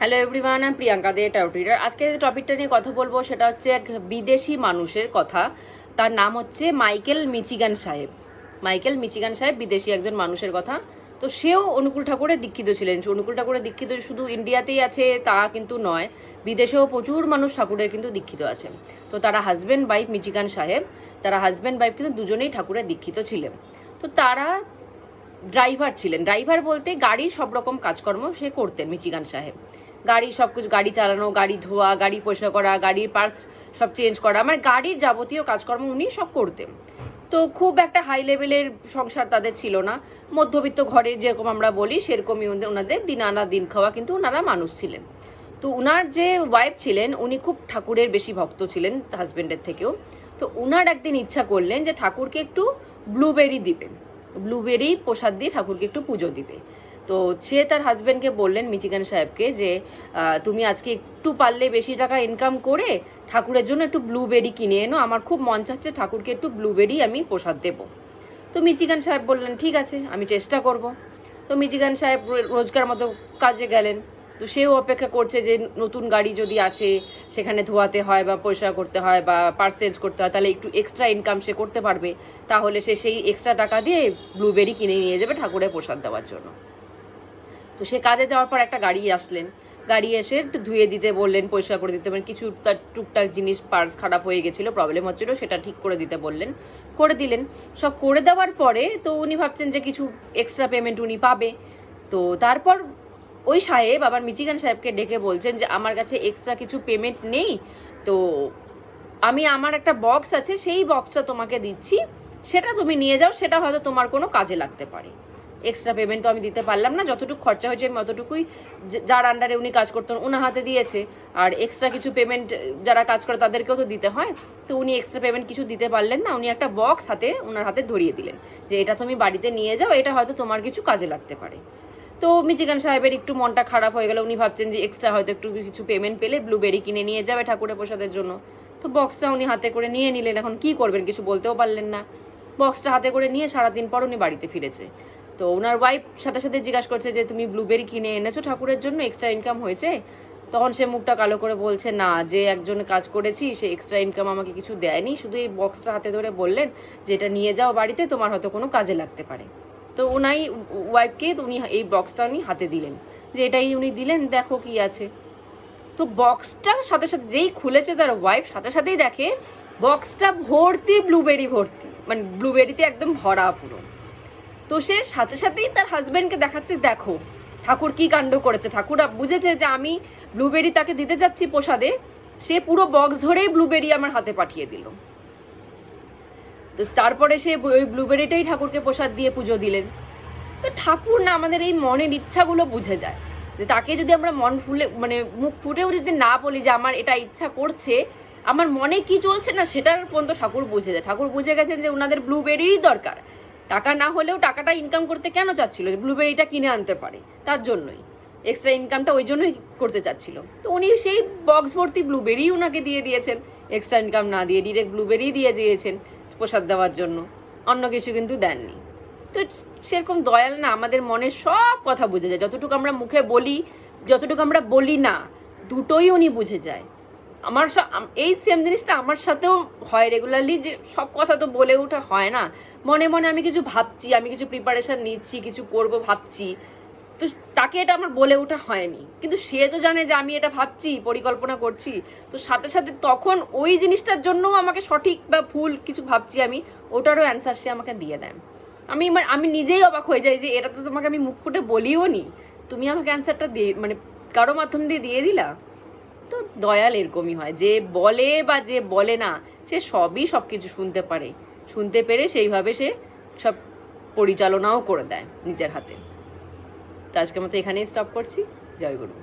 Hello everyone, আমি প্রিয়াঙ্কা দে taro reader. আজকে যে টপিকটা নিয়ে কথা বলবো সেটা হচ্ছে এক বিদেশি মানুষের কথা। তার নাম হচ্ছে মাইকেল মিচিগান সাহেব। মাইকেল মিচিগান সাহেব বিদেশি একজন মানুষের কথা। তো সেও অনুকূল ঠাকুরের দীক্ষিত ছিলেন। অনুকূল ঠাকুরের দীক্ষিত শুধু ইন্ডিয়াতেই আছে তা কিন্তু নয়, বিদেশেও প্রচুর মানুষ ঠাকুরের কিন্তু দীক্ষিত আছে। তো তারা হাজব্যান্ড ওয়াইফ, মিচিগান সাহেব, তারা হাজব্যান্ড ওয়াইফ কিন্তু দুজনেই ঠাকুরের দীক্ষিত ছিলেন। তো তারা ড্রাইভার ছিলেন। ড্রাইভার বলতে গাড়ির সব রকম কাজকর্ম সে করতেন মিচিগান সাহেব। গাড়ি সব কিছু, গাড়ি চালানো, গাড়ি ধোয়া, গাড়ি পরিষ্কার করা, গাড়ির পার্টস সব চেঞ্জ করা, মানে গাড়ির যাবতীয় কাজকর্ম উনি সব করতেন। তো খুব একটা হাই লেভেলের সংসার তাদের ছিল না, মধ্যবিত্ত ঘরে যেরকম আমরা বলি সেরকমই ওনাদের দিন আনা দিন খাওয়া, কিন্তু ওনারা মানুষ ছিলেন। তো উনার যে ওয়াইফ ছিলেন উনি খুব ঠাকুরের বেশি ভক্ত ছিলেন হাজবেন্ডের থেকেও। তো উনার একদিন ইচ্ছা করলেন যে ঠাকুরকে একটু ব্লুবেরি দিবে, ব্লুবেরি প্রসাদ দিয়ে ঠাকুরকে একটু পুজো দিবে। তো সে তার হাজব্যান্ডকে বললেন, মিচিগান সাহেবকে, যে তুমি আজকে একটু পারলে বেশি টাকা ইনকাম করে ঠাকুরের জন্য একটু ব্লুবেরি কিনে এনো, আমার খুব মন চাচ্ছে ঠাকুরকে একটু ব্লুবেরি আমি প্রসাদ দেবো। তো মিচিগান সাহেব বললেন ঠিক আছে, আমি চেষ্টা করব। তো মিচিগান সাহেব রোজকার মতো কাজে গেলেন। তো সেও অপেক্ষা করছে যে নতুন গাড়ি যদি আসে, সেখানে ধোয়াতে হয় বা পরিষ্কার করতে হয় বা পার্টস চেঞ্জ করতে হয়, তাহলে একটু এক্সট্রা ইনকাম সে করতে পারবে, তাহলে সে সেই এক্সট্রা টাকা দিয়ে ব্লুবেরি কিনে নিয়ে যাবে ঠাকুরের প্রসাদ দেওয়ার জন্য। তো সে কাজে যাওয়ার পর একটা গাড়ি আসলেন, গাড়ি এসে একটু ধুয়ে দিতে বললেন, পরিষ্কার করে দিতে, মানে কিছু তার টুকটাক জিনিস পার্টস খারাপ হয়ে গেছিলো, প্রবলেম হচ্ছিলো, সেটা ঠিক করে দিতে বললেন, করে দিলেন। সব করে দেওয়ার পরে তো উনি ভাবছেন যে কিছু এক্সট্রা পেমেন্ট উনি পাবে। তো তারপর ওই সাহেব আবার মিচিগান সাহেবকে ডেকে বলছেন যে আমার কাছে এক্সট্রা কিছু পেমেন্ট নেই, তো আমি আমার একটা বক্স আছে, সেই বক্সটা তোমাকে দিচ্ছি, সেটা তুমি নিয়ে যাও, সেটা হয়তো তোমার কোনো কাজে লাগতে পারে। এক্সট্রা পেমেন্ট তো আমি দিতে পারলাম না, যতটুকু খরচা হয়েছে আমি অতটুকুই যার আন্ডারে উনি কাজ করতেন ওনার হাতে দিয়েছে, আর এক্সট্রা কিছু পেমেন্ট যারা কাজ করে তাদেরকেও তো দিতে হয়। তো উনি এক্সট্রা পেমেন্ট কিছু দিতে পারলেন না, উনি একটা বক্স ওনার হাতে ধরিয়ে দিলেন যে এটা তুমি বাড়িতে নিয়ে যাও, এটা হয়তো তোমার কিছু কাজে লাগতে পারে। তো মিচিগান সাহেবের একটু মনটা খারাপ হয়ে গেল, উনি ভাবছেন যে এক্সট্রা হয়তো একটু কিছু পেমেন্ট পেলে ব্লুবেরি কিনে নিয়ে যাবে ঠাকুরের প্রসাদের জন্য। তো বক্সটা উনি হাতে করে নিয়ে নিলেন। এখন কি করবেন, কিছু বলতেও পারলেন না। বক্সটা হাতে করে নিয়ে সারাদিন পর উনি বাড়িতে ফিরেছে। তো ওনার ওয়াইফ সাথে সাথে জিজ্ঞাসা করছে যে তুমি ব্লুবেরি কিনে এনেছো ঠাকুরের জন্য, এক্সট্রা ইনকাম হয়েছে? তখন সে মুখটা কালো করে বলছে না, যে একজন কাজ করেছি সে এক্সট্রা ইনকাম আমাকে কিছু দেয়নি, শুধু এই বক্সটা হাতে ধরে বললেন যে এটা নিয়ে যাও বাড়িতে, তোমার হয়তো কোনো কাজে লাগতে পারে। তো ওনাই ওয়াইফকে উনি এই বক্সটা উনি হাতে দিলেন, যে এটাই উনি দিলেন, দেখো কি আছে। তো বক্সটার সাথে সাথে যেই খুলেছে তার ওয়াইফ, সাথে সাথেই দেখে বক্সটা ভর্তি ব্লুবেরি, ভর্তি মানে ব্লুবেরিতে একদম ভরা পুরো। তো সে সাথে সাথেই তার হাজব্যান্ডকে দেখাচ্ছে, দেখো ঠাকুর কি কাণ্ড করেছে। ঠাকুর বুঝেছে যে আমি ব্লুবেরি তাকে দিতে যাচ্ছি প্রসাদে, সে পুরো বক্স ধরেই ব্লুবেরি আমার হাতে পাঠিয়ে দিল। তো তারপরে সে ওই ব্লুবেরিটাই ঠাকুরকে প্রসাদ দিয়ে পুজো দিলেন। তো ঠাকুর না আমাদের এই মনের ইচ্ছাগুলো বুঝে যায়, যে তাকে যদি আমরা মন ফুলে মানে মুখ ফুটেও যদি না বলি যে আমার এটা ইচ্ছা করছে, আমার মনে কি চলছে না সেটার পর্যন্ত ঠাকুর বুঝে যায়। ঠাকুর বুঝে গেছেন যে ওনাদের ব্লুবেরিই দরকার, টাকা না হলেও টাকাটা ইনকাম করতে কেন চাচ্ছিল, যে ব্লুবেরিটা কিনে আনতে পারে তার জন্যই, এক্সট্রা ইনকামটা ওই জন্যই করতে চাচ্ছিল। তো উনি সেই বক্স ভর্তি ব্লুবেরি ওনাকে দিয়ে দিয়েছেন, এক্সট্রা ইনকাম না দিয়ে ডিরেক্ট ব্লুবেরি দিয়ে দিয়েছেন প্রসাদ দেওয়ার জন্য, অন্য কিছু কিন্তু দেননি। তো সেরকম দয়াল না আমাদের মনের সব কথা বুঝে যায়, যতটুকু আমরা মুখে বলি, যতটুকু আমরা বলি না, দুটোই উনি বুঝে যায়। আমার এই সেম জিনিসটা আমার সাথেও হয় রেগুলারলি, যে সব কথা তো বলে ওঠা হয় না, মনে মনে আমি কিছু ভাবছি, আমি কিছু প্রিপারেশন নিচ্ছি, কিছু করব ভাবছি, তো তাকে এটা আমার বলে ওঠা হয়নি, কিন্তু সে তো জানে যে আমি এটা ভাবছি, পরিকল্পনা করছি। তো সাথে সাথে তখন ওই জিনিসটার জন্যও আমাকে সঠিক বা ভুল কিছু ভাবছি আমি, ওটারও অ্যান্সার সে আমাকে দিয়ে দেন। আমি নিজেই অবাক হয়ে যাই যে এটা তো তোমাকে আমি মুখ ফুটে বলিও নি, তুমি আমাকে অ্যান্সারটা দিয়ে মানে কারো মাধ্যম দিয়ে দিলা। তো দয়াল এরকমই হয়, যে বলে বা যে বলে না, সে সবই সব কিছু শুনতে পারে, শুনতে পেরে সেইভাবে সে সব পরিচালনাও করে দেয় নিজের হাতে। তো আজকের মতো এখানেই স্টপ করছি। জয় গুরু।